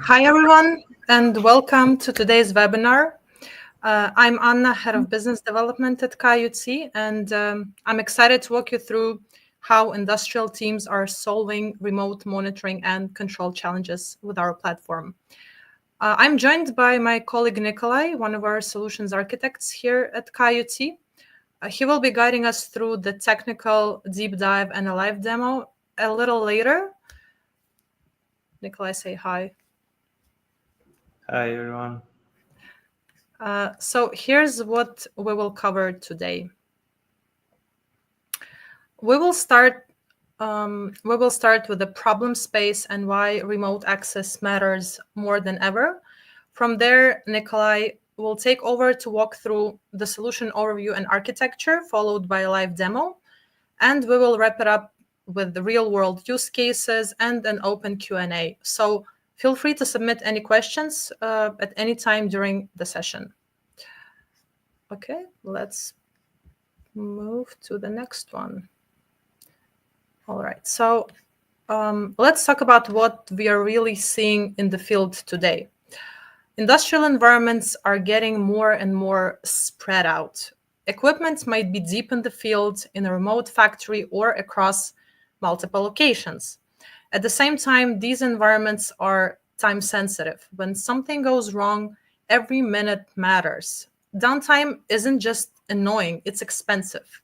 Hi, everyone, and welcome to today's webinar. I'm Anna, Head of Business Development at Kaa IoT, and I'm excited to walk you through how industrial teams are solving remote monitoring and control challenges with our platform. I'm joined by my colleague Nikolai, one of our solutions architects here at Kaa IoT. He will be guiding us through the technical deep dive and a live demo a little later. Nikolai, say hi. Hi, everyone. So here's what we will cover today. We will start with the problem space and why remote access matters more than ever. From there, Nikolai will take over to walk through the solution overview and architecture, followed by a live demo. And we will wrap it up with the real-world use cases and an open Q&A. So feel free to submit any questions at any time during the session. Okay, let's move to the next one. All right, so let's talk about what we are really seeing in the field today. Industrial environments are getting more and more spread out. Equipment might be deep in the field, in a remote factory, or across multiple locations. At the same time, these environments are time sensitive. When something goes wrong, every minute matters. Downtime isn't just annoying, it's expensive.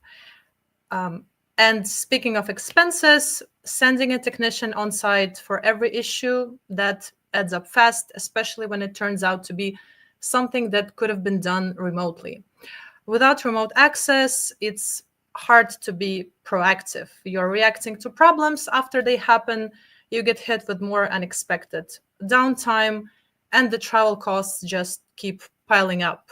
And speaking of expenses, sending a technician on site for every issue, that adds up fast, especially when it turns out to be something that could have been done remotely. Without remote access, it's hard to be proactive. You're reacting to problems after they happen. You get hit with more unexpected downtime, and the travel costs just keep piling up.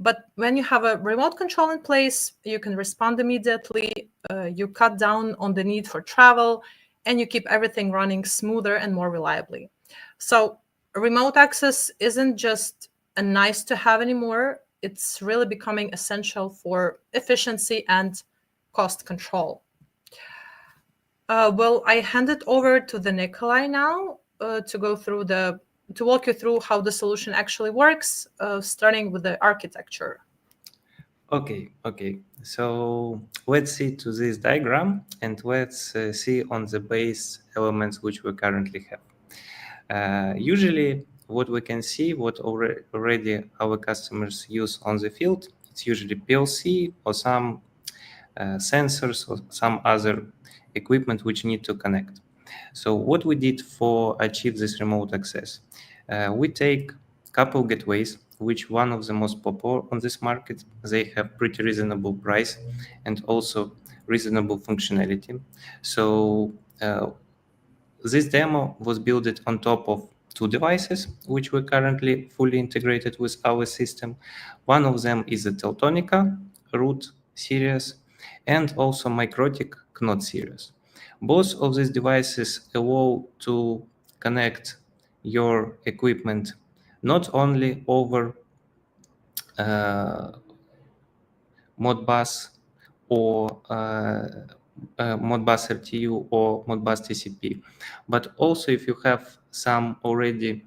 But when you have a remote control in place, you can respond immediately, you cut down on the need for travel, and you keep everything running smoother and more reliably. So remote access isn't just a nice to have anymore, it's really becoming essential for efficiency and cost control. Well, I hand it over to the Nikolai now to walk you through how the solution actually works, starting with the architecture. Okay. So let's see to this diagram and let's see on the base elements which we currently have. Usually what we can see, what already our customers use on the field, it's usually PLC or some sensors or some other equipment which need to connect. So what we did for achieve this remote access, we take couple gateways, which one of the most popular on this market. They have pretty reasonable price and also reasonable functionality. So this demo was built on top of two devices, which were currently fully integrated with our system. One of them is the Teltonika root series and also MikroTik Knot series. Both of these devices allow to connect your equipment not only over Modbus or Modbus RTU or Modbus TCP, but also if you have some already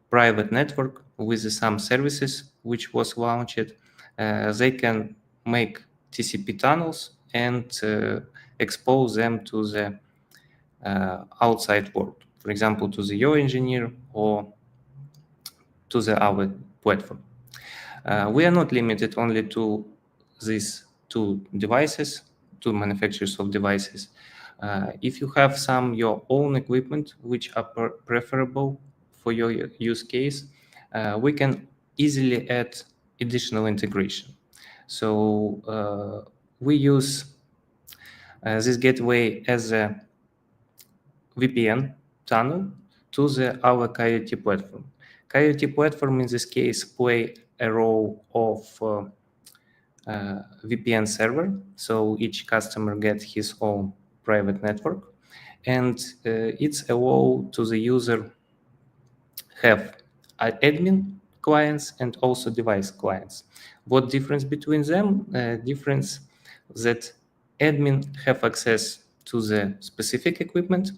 private network with some services which was launched, they can make TCP tunnels and expose them to the outside world, for example, to the your engineer or to the our platform. We are not limited only to these two devices, two manufacturers of devices. If you have some your own equipment which are preferable for your use case, we can easily add additional integration. So we use this gateway as a VPN tunnel to our Kaa IoT platform. Kaa IoT platform in this case play a role of VPN server, so each customer gets his own private network, and it's allow to the user have admin clients and also device clients. What difference between them? Difference that admin have access to the specific equipment,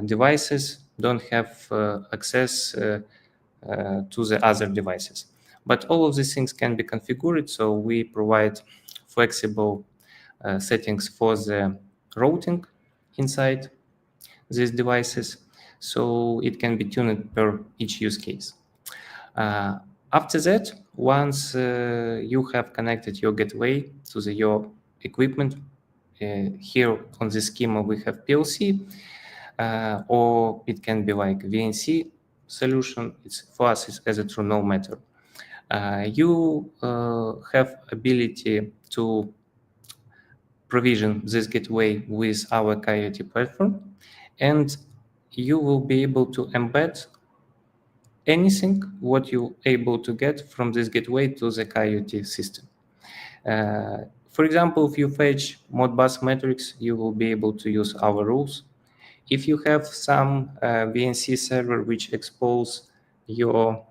devices don't have access to the other devices. But all of these things can be configured, so we provide flexible settings for the routing inside these devices, so it can be tuned per each use case. After that, once you have connected your gateway to your equipment, here on the schema we have PLC, or it can be like VNC solution. For us, it's as a true no matter. You have ability to provision this gateway with our Kaa IoT platform, and you will be able to embed anything what you're able to get from this gateway to the Kaa IoT system. For example, if you fetch Modbus metrics, you will be able to use our rules. If you have some VNC server which expose your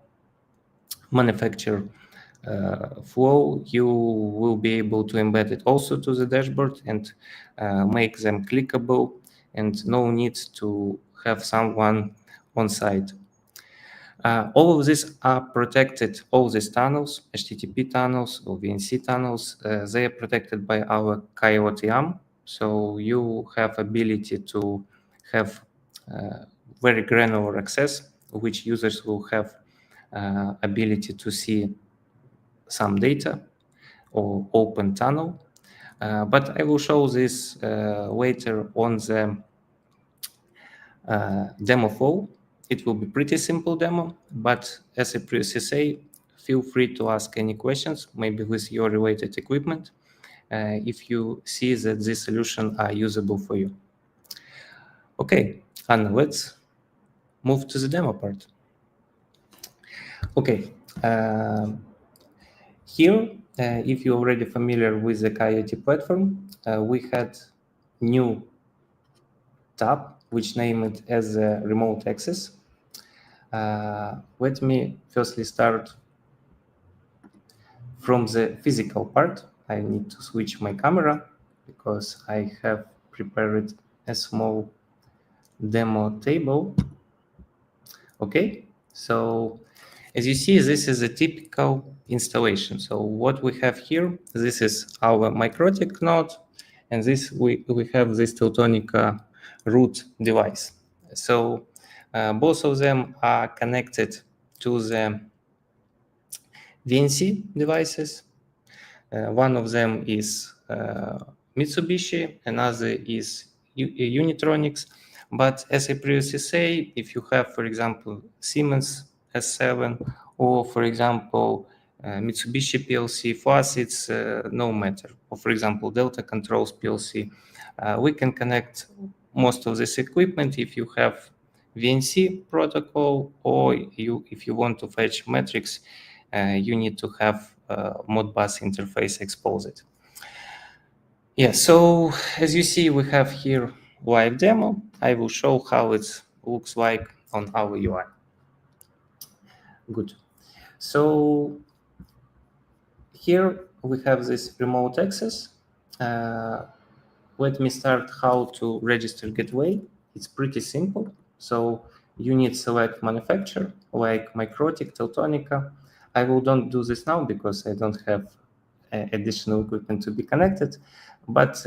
manufacturer flow, you will be able to embed it also to the dashboard and make them clickable, and no need to have someone on site. All of these are protected, all these tunnels, HTTP tunnels or VNC tunnels, they are protected by our Kaa IoT ARM. So you have ability to have very granular access, which users will have ability to see some data or open tunnel. But I will show this later on the demo flow. It will be pretty simple demo, but as I previously say, feel free to ask any questions, maybe with your related equipment, if you see that this solution are usable for you. Okay, Anna, let's move to the demo part. Okay, here, if you're already familiar with the Kaa IoT platform, we had new tab, which named as remote access. Let me firstly start from the physical part. I need to switch my camera because I have prepared a small demo table. Okay, so as you see, this is a typical installation. So what we have here, this is our MikroTik node, and this we have this Teltonika root device. So both of them are connected to the VNC devices. One of them is Mitsubishi, another is Unitronics. But as I previously say, if you have, for example, Siemens S7 or, for example, Mitsubishi PLC, for us it's no matter. Or, for example, Delta Controls PLC, we can connect most of this equipment if you have VNC protocol, or if you want to fetch metrics, you need to have Modbus interface exposed. Yeah, so as you see, we have here live demo. I will show how it looks like on our UI. Good. So here we have this remote access. Let me start how to register gateway. It's pretty simple. So you need to select manufacturer like MikroTik, Teltonika. I will don't do this now because I don't have additional equipment to be connected, but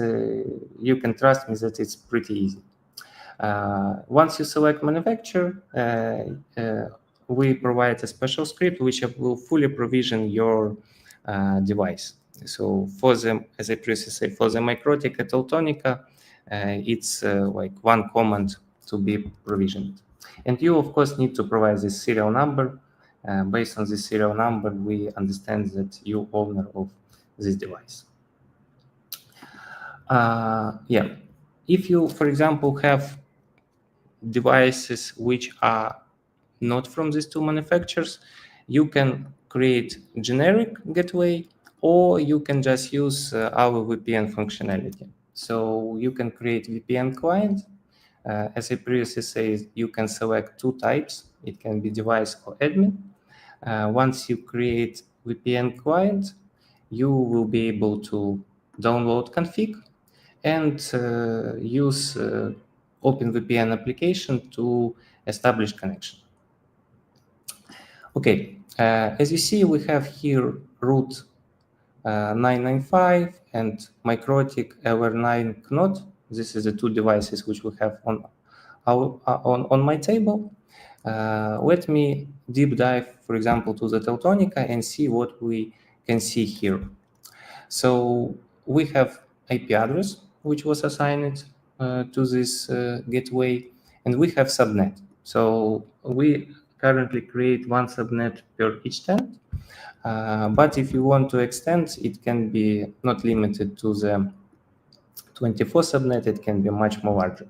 you can trust me that it's pretty easy. Once you select manufacturer, we provide a special script which will fully provision your device. So for them, as I previously said, for the MikroTik and Teltonika, it's like one command to be provisioned. And you, of course, need to provide this serial number. Based on this serial number, we understand that you're owner of this device. Yeah, if you, for example, have devices which are not from these two manufacturers, you can create generic gateway, or you can just use our VPN functionality. So you can create VPN client. As I previously said, you can select two types. It can be device or admin. Once you create VPN client, you will be able to download config and use OpenVPN application to established connection. Okay, as you see, we have here root 995 and MikroTik Ever9 Knot. This is the two devices which we have on my table. Let me deep dive, for example, to the Teltonika and see what we can see here. So we have IP address, which was assigned to this gateway, and we have subnet. So we currently create one subnet per each tenant. But if you want to extend, it can be not limited to the 24 subnet, it can be much more larger.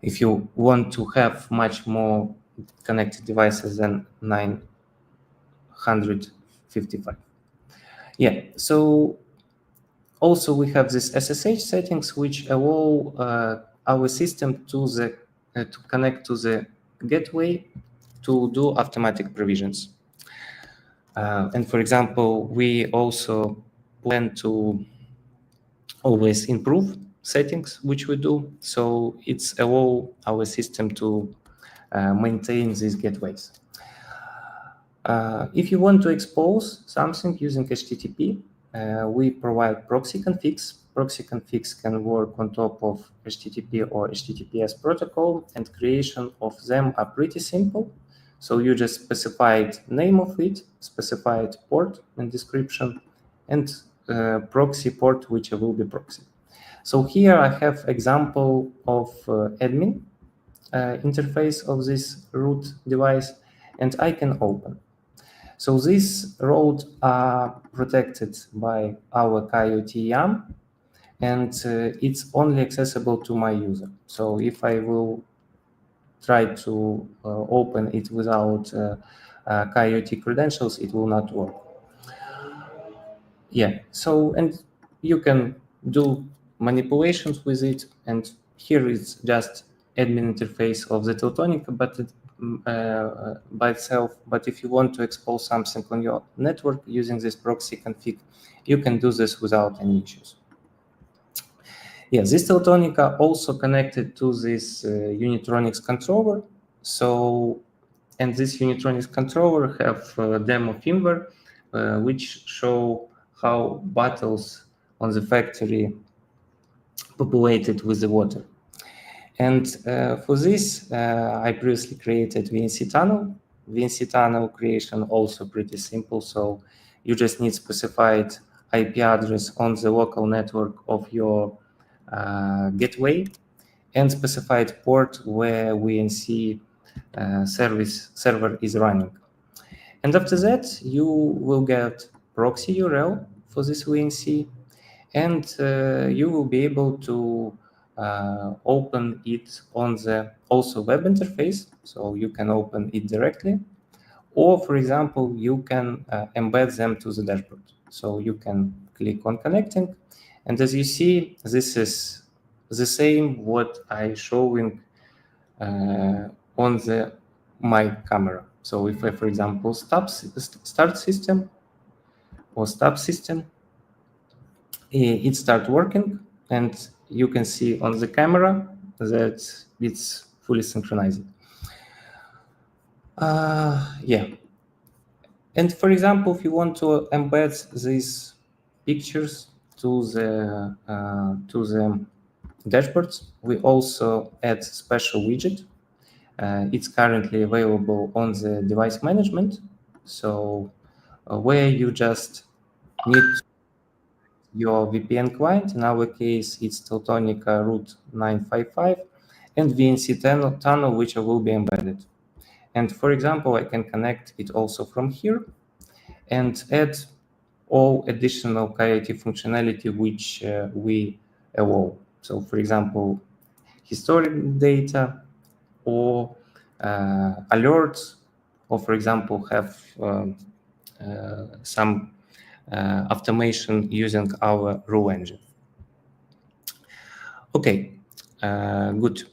If you want to have much more connected devices than 955. Yeah, so also we have this SSH settings, which allow our system to connect to the gateway to do automatic provisions. And for example, we also plan to always improve settings, which we do. So it's allow our system to maintain these gateways. If you want to expose something using HTTP, we provide proxy configs. Proxy configs can work on top of HTTP or HTTPS protocol, and creation of them are pretty simple. So you just specified name of it, specified port and description, and proxy port which will be proxy. So here I have example of admin interface of this root device, and I can open. So these roads are protected by our Kaa IoT YAM, and it's only accessible to my user. So if I will try to open it without Kaa IoT credentials, it will not work. Yeah, so, and you can do manipulations with it, and here it's just admin interface of the Teltonika, but by itself. But if you want to expose something on your network using this proxy config, you can do this without any issues. Yeah, this Teltonika also connected to this Unitronics controller. So, and this Unitronics controller have a demo firmware, which show how bottles on the factory populated with the water. And for this, I previously created VNC tunnel. VNC tunnel creation also pretty simple. So you just need specified IP address on the local network of your gateway and specified port where VNC server is running. And after that, you will get proxy URL for this VNC, and you will be able to open it on the also web interface. So you can open it directly, or for example, you can embed them to the dashboard. So you can click on connecting, and as you see, this is the same what I showing on my camera. So if I, for example, start system or stop system, it start working, and you can see on the camera that it's fully synchronized. Yeah. And for example, if you want to embed these pictures to the dashboards, we also add special widget. It's currently available on the device management. So where you just need your VPN client, in our case, it's Teltonika root 955, and VNC tunnel, which will be embedded. And for example, I can connect it also from here and add all additional Kaa IoT functionality which we allow. So for example, historic data or alerts, or for example, have some automation using our rule engine. Okay, good.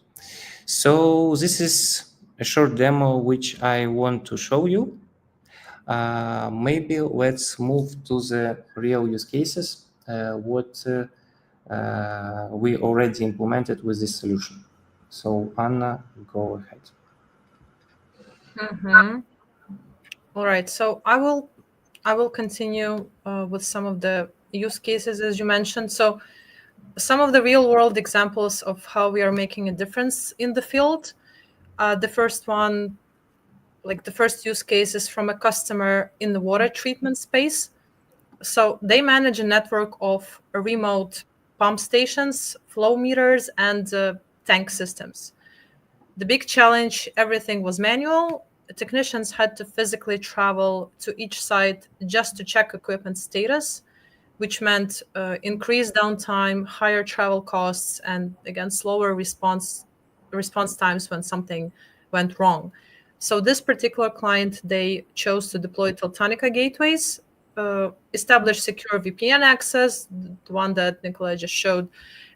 So this is a short demo which I want to show you. Maybe let's move to the real use cases, what we already implemented with this solution. So Anna, go ahead. All right, so I will continue with some of the use cases as you mentioned. So some of the real world examples of how we are making a difference in the field. The first one, like the first use case, is from a customer in the water treatment space. So they manage a network of remote pump stations, flow meters, and tank systems. The big challenge, everything was manual. Technicians had to physically travel to each site just to check equipment status, which meant increased downtime, higher travel costs, and again, slower response times when something went wrong. So this particular client, they chose to deploy Teltonika gateways, establish secure VPN access, the one that Nikolai just showed,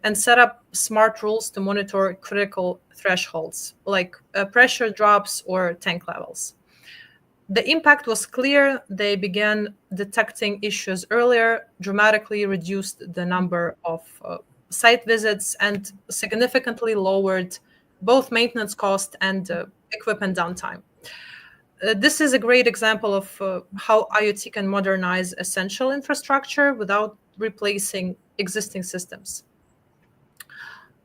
and set up smart rules to monitor critical thresholds like pressure drops or tank levels. The impact was clear. They began detecting issues earlier, dramatically reduced the number of site visits, and significantly lowered both maintenance cost and equipment downtime. This is a great example of how IoT can modernize essential infrastructure without replacing existing systems.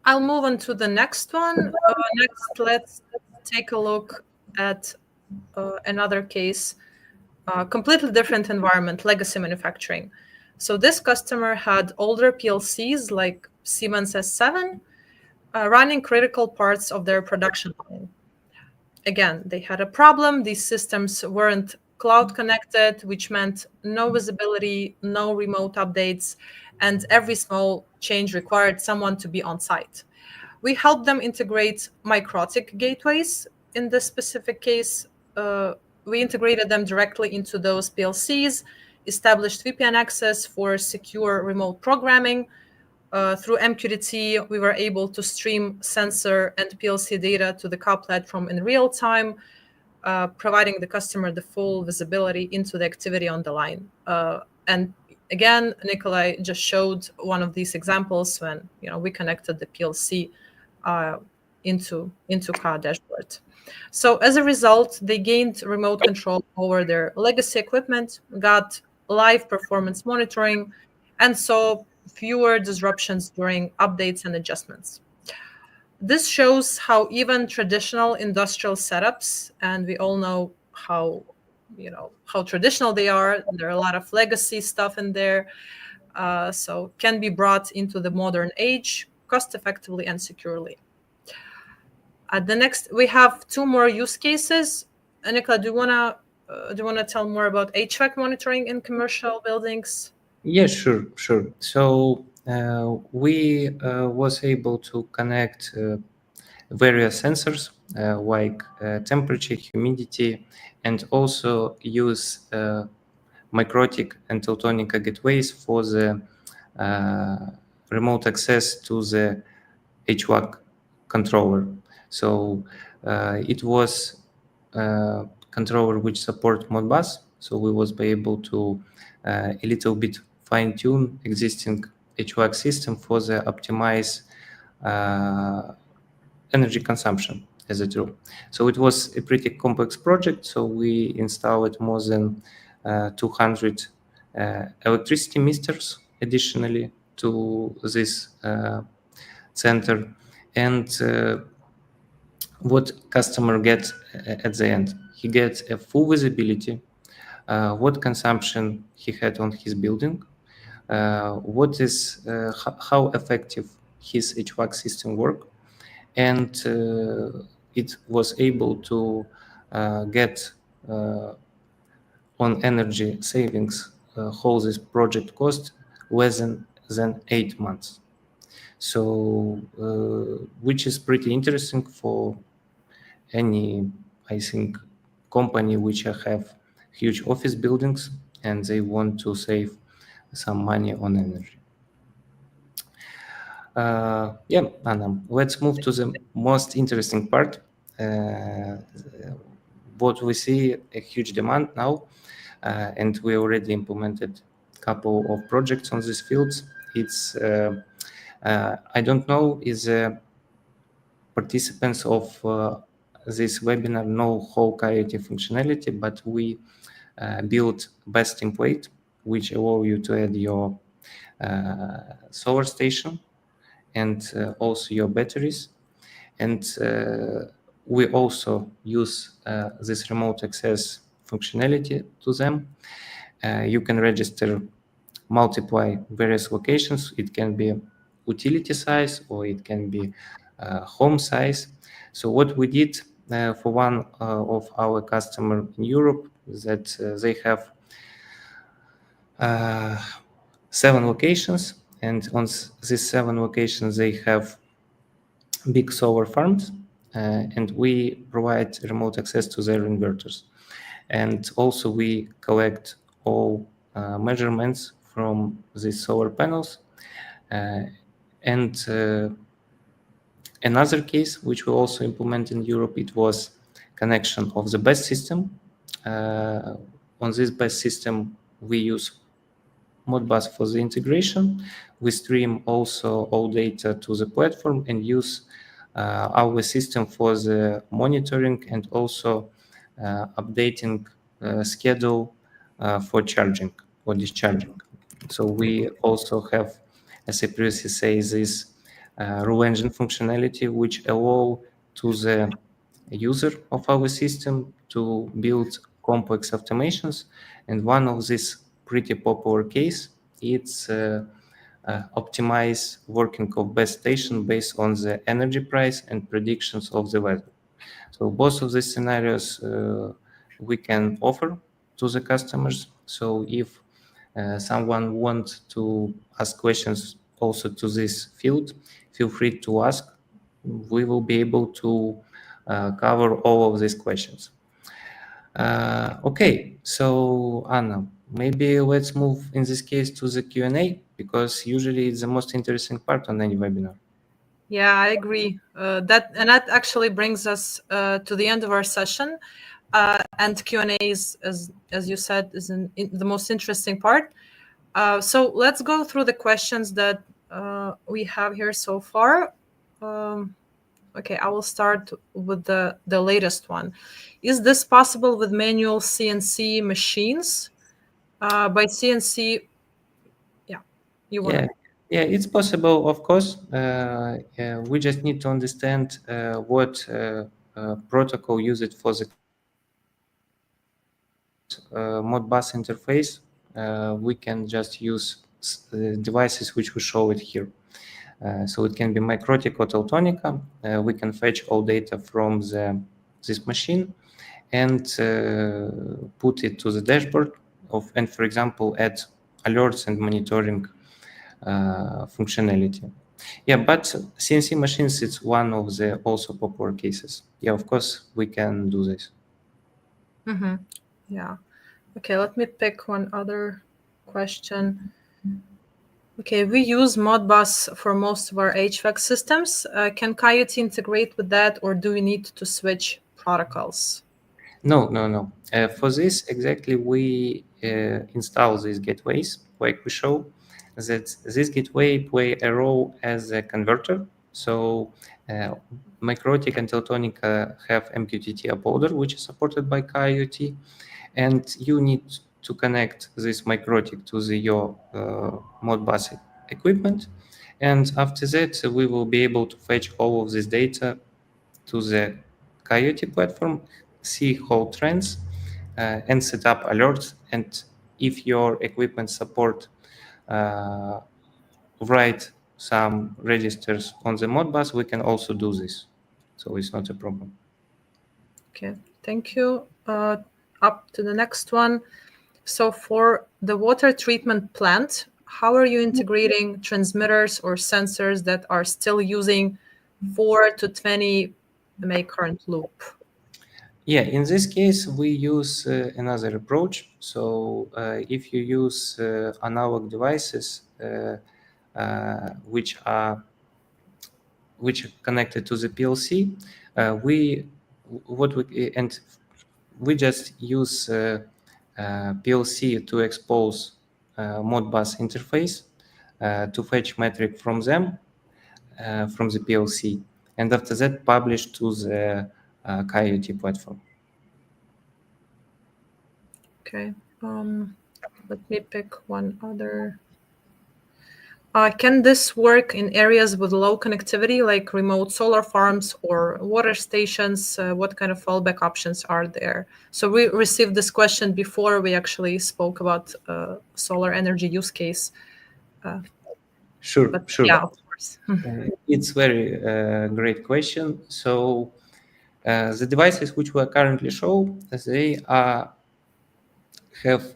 I'll move on to the next one. Next, let's take a look at another case, completely different environment, legacy manufacturing. So this customer had older PLCs like Siemens S7 running critical parts of their production line. Again, they had a problem. These systems weren't cloud connected, which meant no visibility, no remote updates, and every small change required someone to be on site. We helped them integrate MikroTik gateways. In this specific case, we integrated them directly into those PLCs, established VPN access for secure remote programming. Through MQTT, we were able to stream sensor and PLC data to the Kaa platform in real time, providing the customer the full visibility into the activity on the line. And again, Nikolai just showed one of these examples when we connected the PLC into Kaa dashboard. So as a result, they gained remote control over their legacy equipment, got live performance monitoring, and saw fewer disruptions during updates and adjustments. This shows how even traditional industrial setups, and we all know how traditional they are. There are a lot of legacy stuff in there, so can be brought into the modern age cost effectively and securely. The next, we have two more use cases. Nicola, do you wanna tell more about HVAC monitoring in commercial buildings? Yeah, sure. So we was able to connect various sensors like temperature, humidity, and also use MikroTik and Teltonika gateways for the remote access to the HVAC controller. So it was a controller which support Modbus. So we was be able to a little bit fine-tune existing HVAC system for the optimize energy consumption as a tool. So it was a pretty complex project. So we installed more than 200 electricity meters additionally to this center. And what customer gets at the end? He gets a full visibility, what consumption he had on his building, what is how effective his HVAC system work, and it was able to get on energy savings whole this project cost less than 8 months. So which is pretty interesting for any, I think, company which have huge office buildings and they want to save some money on energy. Yeah, Anna, let's move to the most interesting part. What we see a huge demand now, and we already implemented a couple of projects on these fields. It's I don't know is participants of this webinar no whole Kaa IoT functionality, but we built best template, which allow you to add your solar station and also your batteries. And we also use this remote access functionality to them. You can register multiply various locations. It can be utility size or it can be home size. So what we did for one of our customer in Europe is that they have 7 locations, and on these 7 locations they have big solar farms, and we provide remote access to their inverters. And also we collect all measurements from these solar panels. And another case which we also implement in Europe, it was connection of the best system. On this best system, we use Modbus for the integration. We stream also all data to the platform and use our system for the monitoring and also updating schedule for charging or discharging. So we also have, as I previously say, this rule engine functionality, which allow to the user of our system to build complex automations. And one of these pretty popular case, it's optimize working of best station based on the energy price and predictions of the weather. So both of these scenarios we can offer to the customers. So if someone wants to ask questions also to this field, feel free to ask. We will be able to cover all of these questions. Okay, so Anna, maybe let's move in this case to the Q&A, because usually it's the most interesting part on any webinar. Yeah, I agree. That actually brings us to the end of our session. And Q&A is, as you said, is the most interesting part. So let's go through the questions that we have here so far. Okay, I will start with the latest one. Is this possible with manual CNC machines? By CNC, yeah, you want to... Yeah, it's possible, of course. We just need to understand what protocol use it for the Modbus interface. We can just use devices which we show it here. So it can be MikroTik or Teltonika. We can fetch all data from this machine and put it to the dashboard and, for example, add alerts and monitoring functionality. Yeah, but CNC machines, it's one of the also popular cases. Yeah, of course, we can do this. Mm-hmm. Yeah. Okay, let me pick one other question. Okay, we use Modbus for most of our HVAC systems. Can Kaa IoT integrate with that, or do we need to switch protocols? No. For this, exactly, we install these gateways, like we show, that this gateway play a role as a converter. So MikroTik and Teltonika have MQTT uploader, which is supported by Kaa IoT, and you need to connect this MikroTik to your Modbus equipment. And after that, we will be able to fetch all of this data to the Kaa IoT platform, see whole trends, and set up alerts. And if your equipment support write some registers on the Modbus, we can also do this. So it's not a problem. Okay, thank you. Up to the next one. So for the water treatment plant, how are you integrating transmitters or sensors that are still using 4 to 20 MA current loop? Yeah, in this case, we use another approach. So if you use analog devices which are connected to the PLC, we just use PLC to expose Modbus interface to fetch metric from them from the PLC, and after that publish to the Kaa IoT platform. Okay. Let me pick one other. Can this work in areas with low connectivity, like remote solar farms or water stations? What kind of fallback options are there? So we received this question before we actually spoke about solar energy use case. Sure. Yeah, of course. It's very great question. So the devices which we currently show, they have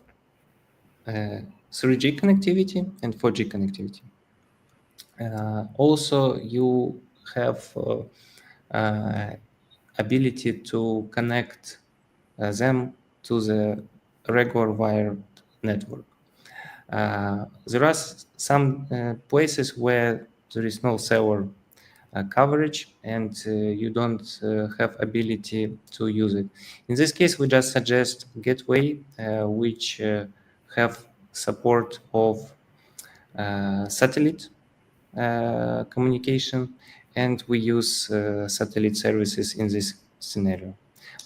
3G connectivity and 4G connectivity. Also, you have ability to connect them to the regular wired network. There are some places where there is no cellular coverage and you don't have ability to use it. In this case, we just suggest gateway which have support of satellite communication, and we use satellite services in this scenario.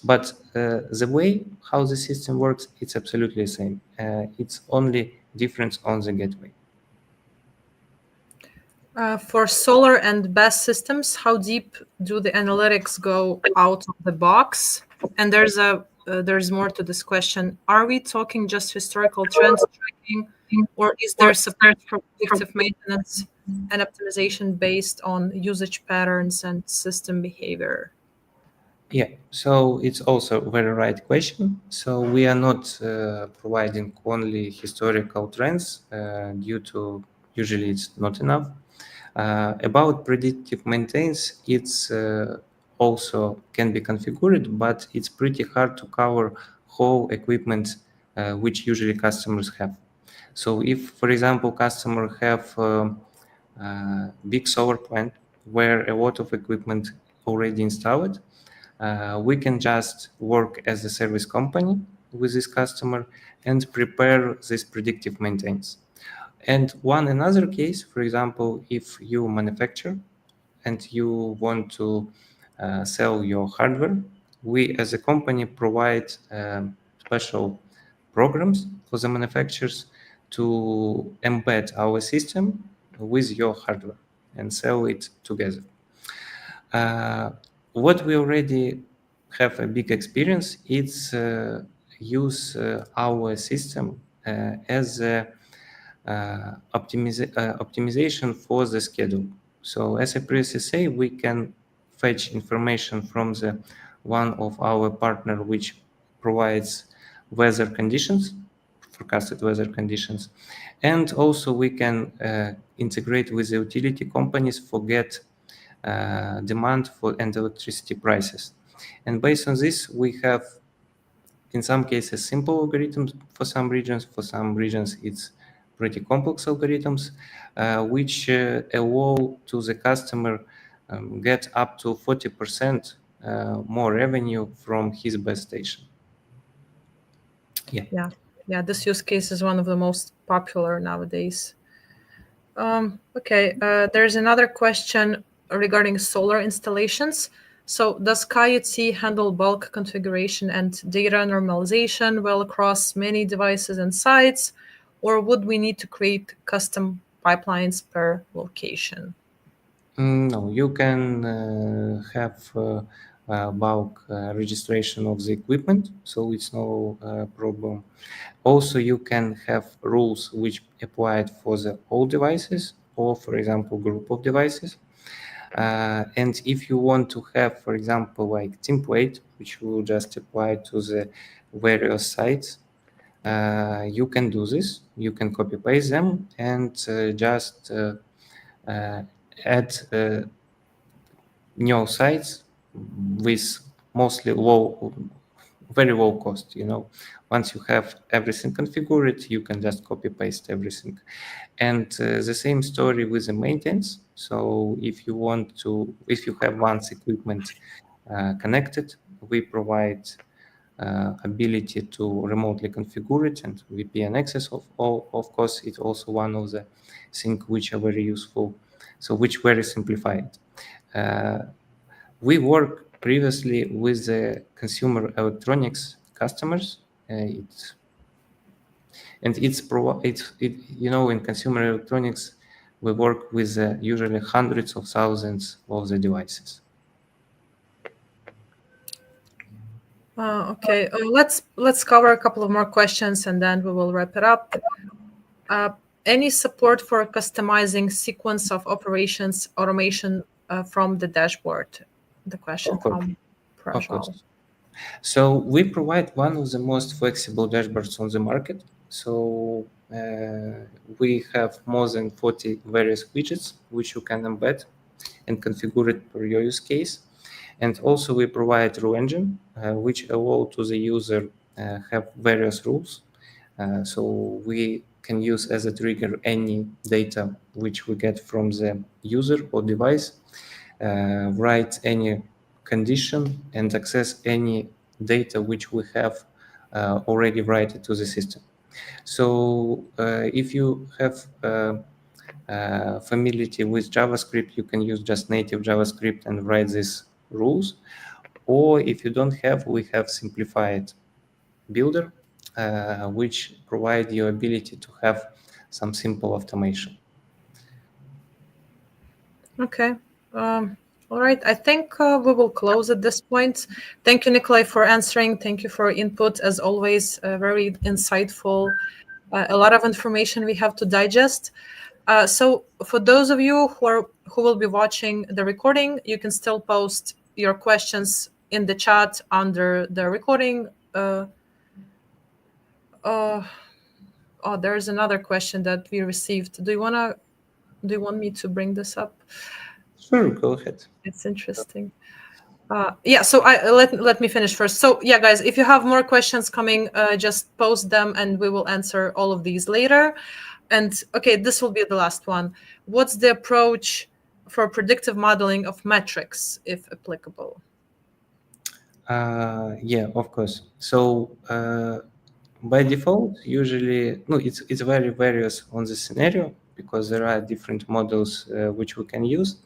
But the way how the system works, it's absolutely the same. It's only difference on the gateway. For solar and BESS systems, how deep do the analytics go out of the box? And there's more to this question. Are we talking just historical trends tracking, or is there support for predictive maintenance and optimization based on usage patterns and system behavior? Yeah, so it's also a very right question. So we are not providing only historical trends due to usually it's not enough. About predictive maintenance, it's also can be configured, but it's pretty hard to cover whole equipment which usually customers have. So if, for example, customer have big solar plant where a lot of equipment already installed, we can just work as a service company with this customer and prepare this predictive maintenance. And one another case, for example, if you manufacture and you want to sell your hardware, we as a company provide special programs for the manufacturers to embed our system with your hardware and sell it together. What we already have a big experience, it's use our system as a optimization for the schedule. So as I previously say, we can fetch information from the one of our partner which provides weather conditions, forecasted weather conditions, and also we can integrate with the utility companies for get demand for and electricity prices. And based on this, we have in some cases simple algorithms for some regions it's pretty complex algorithms which allow to the customer get up to 40% more revenue from his base station. Yeah, this use case is one of the most popular nowadays. Okay, there's another question regarding solar installations. So does Kaa IoT handle bulk configuration and data normalization well across many devices and sites, or would we need to create custom pipelines per location? No, you can have bulk registration of the equipment, so it's no problem. Also, you can have rules which applied for the all devices or, for example, group of devices. And if you want to have, for example, like template, which will just apply to the various sites, you can do this. You can copy paste them and just add new sites with mostly very low cost. Once you have everything configured, you can just copy paste everything. And the same story with the maintenance. So if you have once equipment connected, we provide ability to remotely configure it and VPN access. Of course, it's also one of the things which are very useful. So which very simplified. We work previously with the consumer electronics customers. In consumer electronics, we work with usually hundreds of thousands of the devices. Okay, let's cover a couple of more questions and then we will wrap it up. Any support for customizing sequence of operations automation from the dashboard? The question from Of Prajal. course. So we provide one of the most flexible dashboards on the market. So we have more than 40 various widgets which you can embed and configure it per your use case. And also we provide rule engine, which allow to the user have various rules. So we can use as a trigger any data which we get from the user or device, write any condition and access any data which we have already written to the system. So if you have familiarity with JavaScript, you can use just native JavaScript and write these rules. Or if you don't have, we have simplified builder, which provide you ability to have some simple automation. Okay. All right. I think we will close at this point. Thank you, Nikolai, for answering. Thank you for input. As always, very insightful. A lot of information we have to digest. So for those of you who will be watching the recording, you can still post your questions in the chat under the recording. There's another question that we received. Do you want me to bring this up? Sure, go ahead. It's interesting. Yeah, so let me finish first. So yeah, guys, if you have more questions coming, just post them and we will answer all of these later. And okay, this will be the last one. What's the approach for predictive modeling of metrics, if applicable? Yeah, of course. So by default, usually, no, it's very various on the scenario because there are different models which we can use,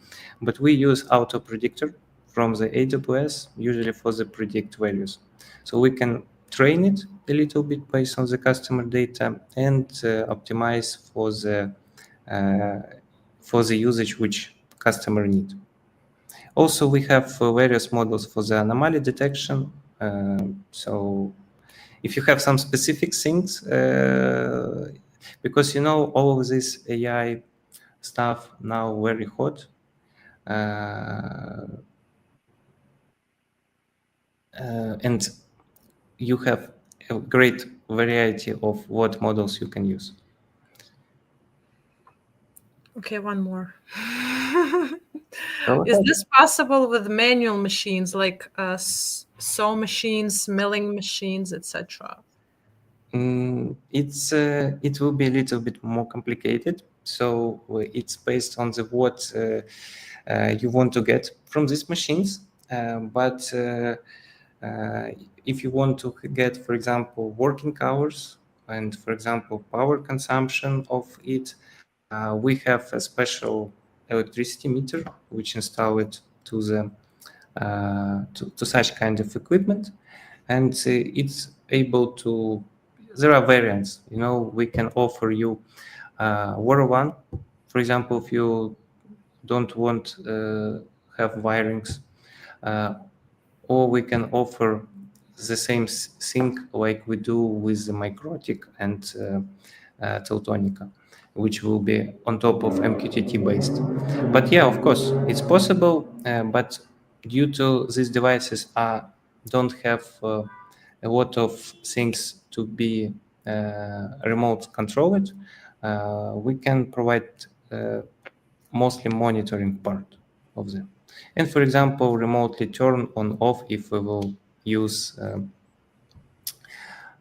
but we use auto predictor from the AWS, usually for the predict values. So we can train it a little bit based on the customer data and optimize for the usage which customer need. Also, we have various models for the anomaly detection. So if you have some specific things, because all of this AI stuff now very hot, and you have a great variety of what models you can use. Okay, one more. Is this possible with manual machines like saw machines, milling machines, etc.? It will be a little bit more complicated. So it's based on what you want to get from these machines. But if you want to get, for example, working hours and, for example, power consumption of it, we have a special electricity meter which installed to the to such kind of equipment, and it's able to. There are variants. We can offer you LoRaWAN, for example, if you don't want have wirings, or we can offer the same thing like we do with the MikroTik and Teltonika, which will be on top of MQTT based. But yeah, of course, it's possible, but due to these devices don't have a lot of things to be remote controlled, we can provide mostly monitoring part of them. And for example, remotely turn on off if we will use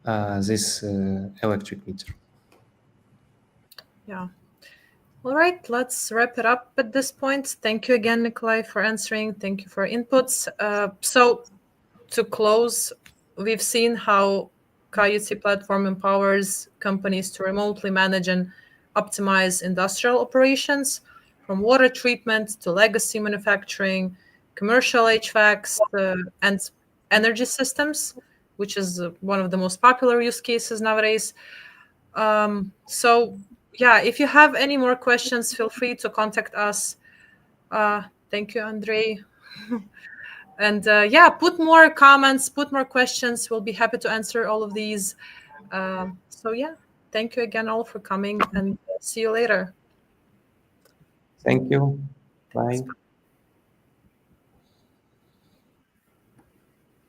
this electric meter. Yeah. All right, let's wrap it up at this point. Thank you again, Nikolai, for answering. Thank you for inputs. So to close, we've seen how Kaa IoT platform empowers companies to remotely manage and optimize industrial operations, from water treatment to legacy manufacturing, commercial HVACs, and energy systems, which is one of the most popular use cases nowadays. So yeah, if you have any more questions, feel free to contact us. Thank you, Andrei. And yeah, put more comments, put more questions. We'll be happy to answer all of these. So yeah, thank you again all for coming, and see you later. Thank you. Bye.